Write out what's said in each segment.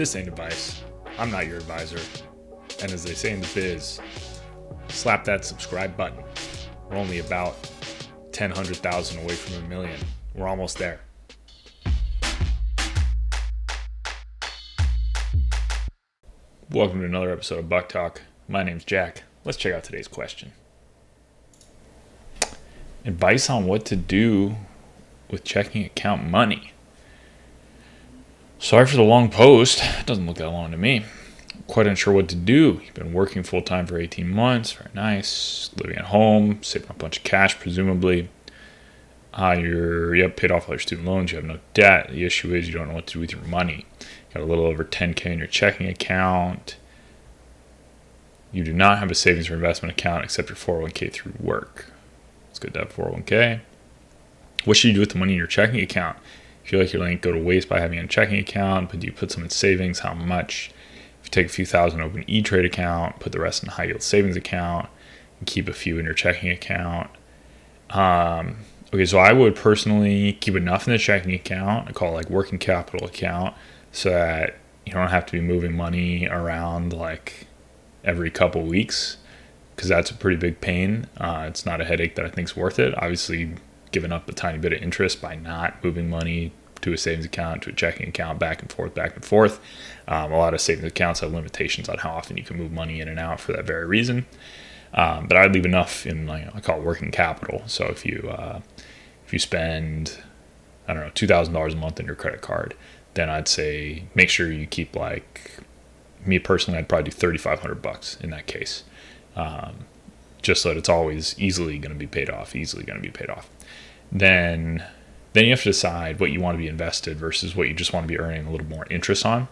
This ain't advice. I'm not your advisor. And as they say in the biz, slap that subscribe button. We're only about 100,000 away from a million. We're almost there. Welcome to another episode of Buck Talk. My name's Jack. Let's check out today's question. Advice on what to do with checking account money. Sorry for the long post. It doesn't look that long to me. Quite unsure what to do. You've been working full time for 18 months. Very nice. Living at home. Saving a bunch of cash, presumably. You have paid off all your student loans. You have no debt. The issue is you don't know what to do with your money. You got a little over $10,000 in your checking account. You do not have a savings or investment account except your 401k through work. It's good to have 401k. What should you do with the money in your checking account? You feel like you're letting it go to waste by having a checking account, but do you put some in savings? How much? If you take a few thousand, open an E-Trade account, put the rest in a high-yield savings account, and keep a few in your checking account. Okay, so I would personally keep enough in the checking account. I call it like working capital account, so that you don't have to be moving money around like every couple weeks, because that's a pretty big pain. It's not a headache that I think is worth it. Obviously, giving up a tiny bit of interest by not moving money to a savings account, to a checking account, back and forth. A lot of savings accounts have limitations on how often you can move money in and out for that very reason. But I'd leave enough in, like, I call it working capital. So if you spend, I don't know, $2,000 a month on your credit card, then I'd say make sure you keep, like, me personally, I'd probably do $3,500 in that case. Just so that it's always easily going to be paid off. Then you have to decide what you want to be invested versus what you just want to be earning a little more interest on.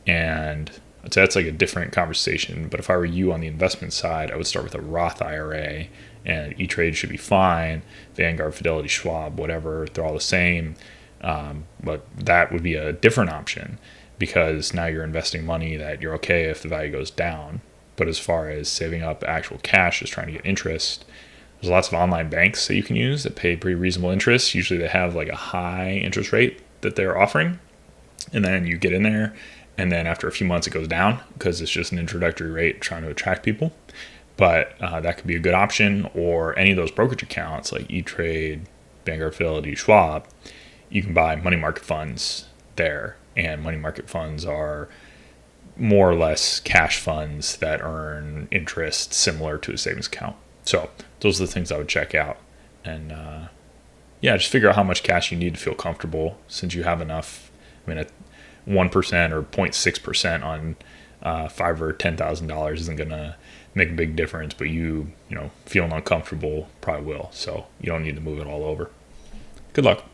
And so that's like a different conversation. But if I were you on the investment side, I would start with a Roth IRA, and E-Trade should be fine. Vanguard, Fidelity, Schwab, whatever, they're all the same. But that would be a different option, because now you're investing money that you're okay if the value goes down. But as far as saving up actual cash, just trying to get interest, there's lots of online banks that you can use that pay pretty reasonable interest. Usually they have like a high interest rate that they're offering. And then you get in there, and then after a few months it goes down because it's just an introductory rate trying to attract people. But that could be a good option. Or any of those brokerage accounts like E-Trade, Vanguard, Fidelity, Schwab, you can buy money market funds there. And money market funds are more or less cash funds that earn interest similar to a savings account. So those are the things I would check out. And just figure out how much cash you need to feel comfortable, since you have enough. I mean, 1% or 0.6% on $5,000 or $10,000 isn't going to make a big difference, but you feeling uncomfortable probably will. So you don't need to move it all over. Good luck.